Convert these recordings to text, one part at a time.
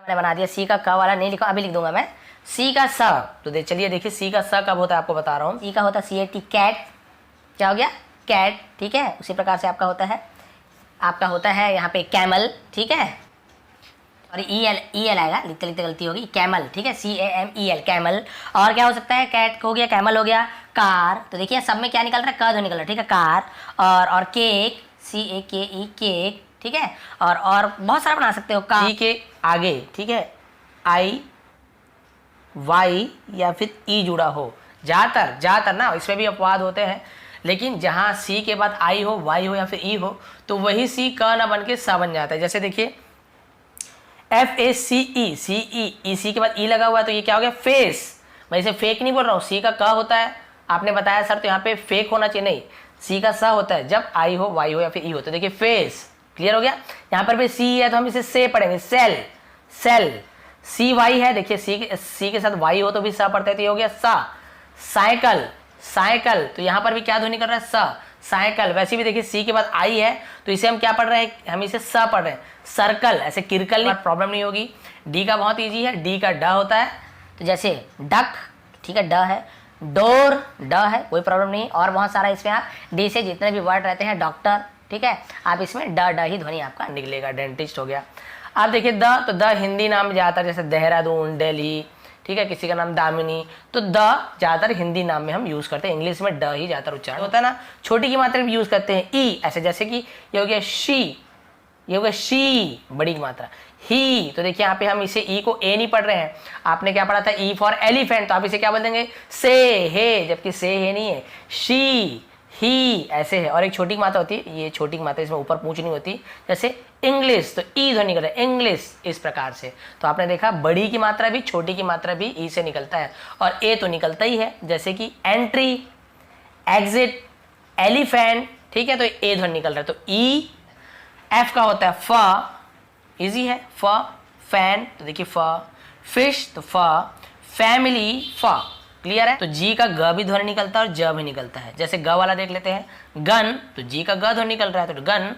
मैंने बना दिया। सी का क वाला नहीं लिखा, अभी लिख दूंगा मैं। सी का स, तो चलिए देखिए सी का स कब होता है आपको बता रहा हूँ। सी का होता है CAT, कैट। क्या हो गया? कैट, ठीक है। उसी प्रकार से आपका होता है यहाँ पे कैमल, ठीक है। और ई एल आएगा, लिखते लिखते गलती होगी, कैमल, ठीक है। CAMEL, camel. और क्या हो सकता है? कैट हो गया, कैमल हो गया, कार। तो देखिए सब में क्या निकल रहा है? क जो निकल रहा है, ठीक है, कार। और केक, CAKE, केक, ठीक है। और बहुत सारा बना सकते हो। सी के आगे, ठीक है, IY या फिर ई जुड़ा हो, ज़्यादातर ना इसमें भी अपवाद होते हैं, लेकिन जहाँ सी के बाद आई हो, वाई हो या फिर ई हो, तो वही सी क ना बन के सा बन जाता है। जैसे देखिए FACE, सी के बाद ई लगा हुआ है, तो ये क्या हो गया? फेस। मैं इसे फेक नहीं बोल रहा हूँ, सी का क होता है। आपने बताया सर तो यहाँ पे फेक होना चाहिए, नहीं, सी का सा होता है जब आई हो, वाई हो या फिर ई हो। तो देखिए फेस, क्लियर हो गया। यहाँ पर भी सी है तो हम इसे से पढ़ेंगे, सेल, CY है, देखिए सी के साथ वाई हो तो भी सा पढ़ते हैं, तो ये हो गया सा। साइकिल, तो यहाँ पर भी क्या ध्वनि कर रहा है? सा, साइकिल। वैसे भी देखिए सी के बाद आई है तो इसे हम क्या पढ़ रहे हैं? हम इसे स पढ़ रहे हैं। सर्कल, ऐसे किरकल नहीं, प्रॉब्लम नहीं होगी। डी का बहुत इजी है, डी का ड होता है, तो जैसे डक, ठीक है, ड है। डोर, ड है, कोई प्रॉब्लम नहीं। और बहुत सारा इसमें आप डी से जितने भी वर्ड रहते हैं, डॉक्टर, ठीक है, आप इसमें ड ही ध्वनि आपका निकलेगा। डेंटिस्ट हो गया। आप देखिए तो द हिंदी नाम ज़्यादातर, जैसे देहरादून, दिल्ली, ठीक है, किसी का नाम दामिनी, तो द ज़्यादातर हिंदी नाम में हम यूज़ करते हैं। इंग्लिश में ड ही ज़्यादातर उच्चारण होता है ना। छोटी की मात्रा में यूज़ करते हैं ई, ऐसे जैसे कि ये हो गया शी, ये हो गया शी, बड़ी की मात्रा ही। तो देखिए यहाँ पे हम इसे ई को ए नहीं पढ़ रहे हैं। आपने क्या पढ़ा था? ई फॉर एलिफेंट, तो आप इसे क्या बोल देंगे? से हे, जबकि से हे नहीं है, शी, ही, ऐसे है। और एक छोटी की मात्रा होती है, ये छोटी की मात्रा, इसमें ऊपर पूंछ नहीं होती, जैसे इंग्लिश, तो ई ध्वनि कर रहे हैं, इंग्लिश, इस प्रकार से। तो आपने देखा बड़ी की मात्रा भी, छोटी की मात्रा भी ई से निकलता है, और ए तो निकलता ही है, जैसे कि एंट्री, एग्जिट, एलिफेंट, ठीक है, तो ए ध्वनि निकल रहा है। तो ई। एफ का होता है फ, इजी है, फ। फैन, तो देखिए फ। फिश, तो फ। फैमिली, फ, क्लियर है। तो जी का ग भी ध्वनि निकलता है और ज भी निकलता है। जैसे ग वाला देख लेते हैं, गन, तो जी का ग ध्वनि निकल रहा है, तो गन।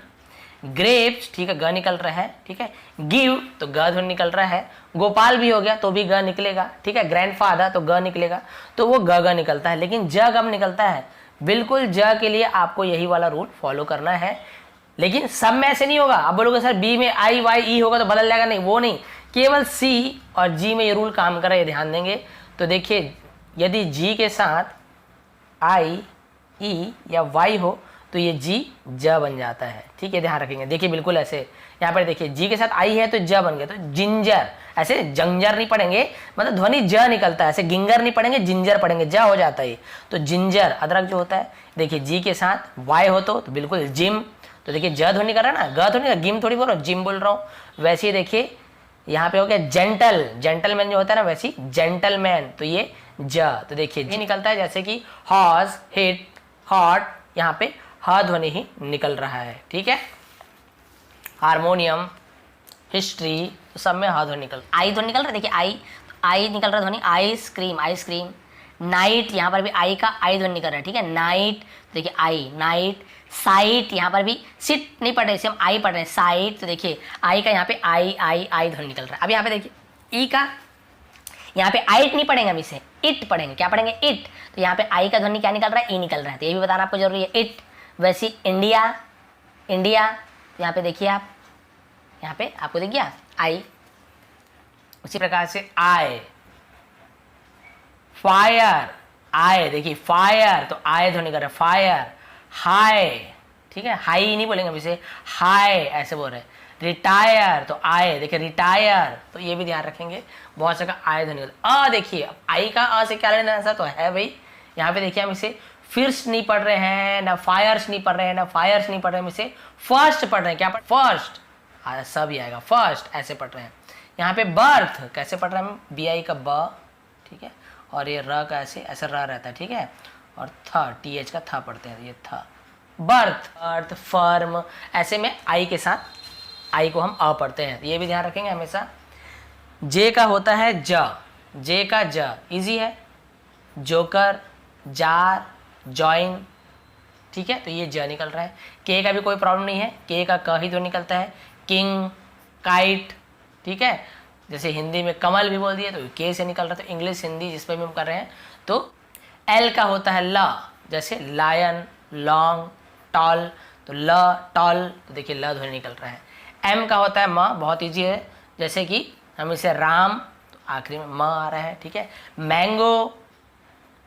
ग्रेप्स, ठीक है, ग निकल रहा है, ठीक है। गिव, तो ग ध्वनि निकल रहा है। गोपाल भी हो गया तो भी ग निकलेगा, ठीक है। ग्रैंडफादर, तो ग निकलेगा, तो वो ग निकलता है। लेकिन ज कब निकलता है? बिल्कुल ज के लिए आपको यही वाला रूल फॉलो करना है, लेकिन सब में ऐसे नहीं होगा। आप बोलोगे सर बी में आई वाई ई होगा तो बदल जाएगा, नहीं, वो नहीं, केवल सी और जी में ये रूल काम कर रहा है, ध्यान देंगे। तो देखिए यदि जी के साथ आई, ई या वाई हो तो ये जी ज बन जाता है, ठीक है, ध्यान रखेंगे। देखिए बिल्कुल ऐसे, यहाँ पर देखिए जी के साथ आई है तो ज बन गया, तो जिंजर, ऐसे जंजर नहीं पढ़ेंगे, मतलब ध्वनि ज निकलता है, ऐसे गिंगर नहीं पढ़ेंगे, जिंजर पढ़ेंगे, ज हो जाता है। तो जिंजर, अदरक जो होता है, देखिए जी के साथ वाई हो तो बिल्कुल जिम, तो देखिए ज ध्वनि कर रहा है ना, ग ध्वनि, गिम थोड़ी बोल रहा हूँ, जिम बोल रहा हूँ। वैसे ही देखिए यहाँ पे हो गया जेंटल, जेंटलमैन जो होता है ना, वैसी जेंटलमैन, तो ये ज, तो देखिए ये निकलता है, जैसे कि हॉर्स, हिट, हॉट, यहाँ पे ह ध्वनि ही निकल रहा है, ठीक है। हारमोनियम, हिस्ट्री, तो सब में ह ध्वनि निकल, आई ध्वनि निकल रहा है, देखिए आई निकल रहा है ध्वनि। Ice cream, ice cream. नाइट, यहाँ पर भी आई का आई ध्वनि निकल रहा है, ठीक है, नाइट, देखिए आई, नाइट। साइट, यहाँ पर भी सिट नहीं पढ़ रहे, इसे हम आई पढ़ रहे हैं, साइट, तो देखिए आई का यहाँ पे आई ध्वनि निकल रहा है। अब यहाँ पे देखिए ई का, यहाँ पे आइट नहीं पढ़ेंगे, हम इसे इट पढ़ेंगे। क्या पढ़ेंगे? इट। तो यहाँ पे आई का ध्वनि क्या निकल रहा है? ई निकल रहा है, तो ये भी बताना आपको जरूरी है, इट। वैसे इंडिया, इंडिया, यहाँ पे देखिए आप, यहाँ पे आपको दिख गया आई। उसी प्रकार से आए, फायर, आए, देखिए फायर, तो आए ध्वनि कर रहे हैं, फायर। हाई, ठीक है, हाई नहीं बोलेंगे हम इसे, हाई ऐसे बोल रहे हैं। रिटायर, तो आए, देखिए रिटायर, तो ये भी ध्यान रखेंगे, बहुत जगह आए ध्वनि। अ देखिए आई का अ से क्या लेना आंसर तो है भाई, यहाँ पे देखिए हम इसे फिर्स्ट नहीं पढ़ रहे हैं, ना फायर्स नहीं पढ़ रहे हैं, ना फायर्स नहीं पढ़ रहे हैं, हम इसे फर्स्ट पढ़ रहे हैं। क्या पढ़? फर्स्ट, सब ही आएगा, फर्स्ट ऐसे पढ़ रहे हैं। यहाँ पे बर्थ कैसे पढ़ रहे हैं हम? बी आई का ब, ठीक है, और ये र का ऐसे ऐसे र रहता है, ठीक है, और थ, टी एच का थ पढ़ते हैं, ये थ। बर्थ, अर्थ, फर्म, ऐसे में आई के साथ आई को हम अ पढ़ते हैं, ये भी ध्यान रखेंगे हमेशा। जे का होता है ज, जे का ज इजी है, जोकर, जार, जॉइन, ठीक है, तो ये ज निकल रहा है। के का भी कोई प्रॉब्लम नहीं है, के का क ही तो निकलता है। किंग, काइट, ठीक है, जैसे हिंदी में कमल भी बोल दिए तो के से निकल रहा है, तो इंग्लिश हिंदी जिस पे भी हम कर रहे हैं तो एल का होता है ल, जैसे लायन, लॉन्ग, टॉल, तो ल टॉल, तो देखिए ल ध्वनि निकल रहा है। एम का होता है म, बहुत ईजी है, जैसे कि हम इसे राम, तो आखिरी में म आ रहा है, ठीक है। मैंगो,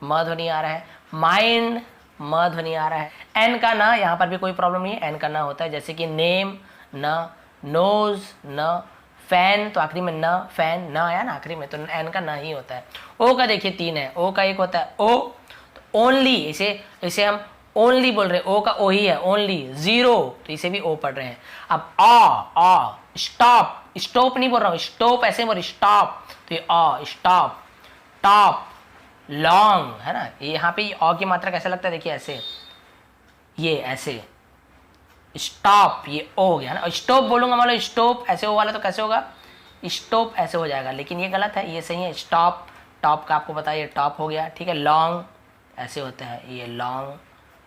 म ध्वनि आ रहा है। माइंड, म ध्वनि आ रहा है। एन का ना, यहाँ पर भी कोई प्रॉब्लम नहीं है, एन का ना होता है, जैसे कि नेम न, नोज न, फैन, तो आखिरी में न, फैन न आया ना आखिरी में, तो एन का न ही होता है। ओ का देखिए 3 है, ओ का एक होता है ओ, तो ओनली, इसे हम ओनली बोल रहे हैं, ओ का ओ ही है, ओनली। जीरो, तो इसे भी ओ पढ़ रहे हैं। अब आ, स्टॉप, स्टॉप नहीं बोल रहा हूँ, स्टॉप ऐसे बोल, स्टॉप, तो ये आ, स्टॉप, टॉप, लॉन्ग, है ना। ये यहाँ पे अ की मात्रा कैसा लगता है, देखिए ऐसे, ये ऐसे, स्टॉप, ये ओ हो गया ना। स्टॉप बोलूंगा मान लो स्टॉप ऐसे हो वाला, तो कैसे होगा, स्टॉप ऐसे हो जाएगा, लेकिन ये गलत है, ये सही है। स्टॉप, टॉप का आपको पता है, ये टॉप हो गया, ठीक है। लॉन्ग ऐसे होता है, ये लॉन्ग,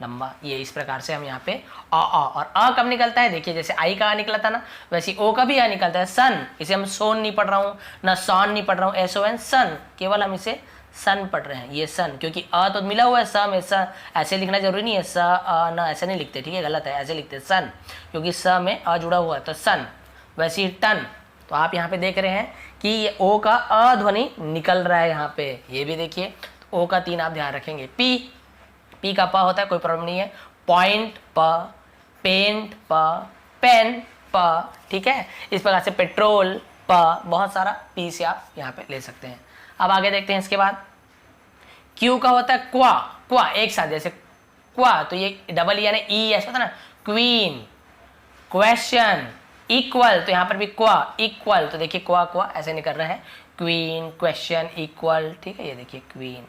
लंबा, ये इस प्रकार से हम यहाँ पे और अ कब निकलता है, देखिए जैसे आई का आ निकला था ना, वैसे ओ का भी आ निकलता है। सन, इसे हम सोन नहीं पढ़ रहा हूँ ना सॉन नहीं पढ़ रहा हूँ, SON, सन, केवल हम इसे सन पढ़ रहे हैं, ये सन, क्योंकि अ तो मिला हुआ है स में, स ऐसे लिखना जरूरी नहीं है, स अ न ऐसे नहीं लिखते, ठीक है, गलत है, ऐसे लिखते सन, क्योंकि स में अ जुड़ा हुआ है, तो सन। वैसे ही टन, तो आप यहाँ पे देख रहे हैं कि ये ओ का अ ध्वनि निकल रहा है यहाँ पे, ये भी देखिए, तो ओ का 3 आप ध्यान रखेंगे। पी का प होता है, कोई प्रॉब्लम नहीं है। पॉइंट प, पेंट प, पेन प, ठीक है। इस प्रकार से पेट्रोल प, बहुत सारा पी से आप यहाँ पे ले सकते हैं। अब आगे देखते हैं इसके बाद। क्यू का होता है क्वा, क्वा एक साथ, जैसे क्वा, तो ये डबल यानी ई ऐसा होता है ना, क्वीन, क्वेश्चन, इक्वल, तो यहाँ पर भी क्वा, इक्वल, तो देखिए क्वा क्वा ऐसे निकल रहा है, क्वीन, क्वेश्चन, इक्वल, ठीक है, ये देखिए क्वीन,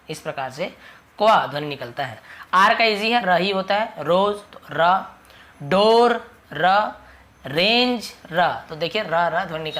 इस प्रकार से क्वा ध्वनि निकलता है। आर का इजी है, र ही होता है, रोज, तो र, डोर, र, रेंज, र, तो देखिए र ध्वनि निकल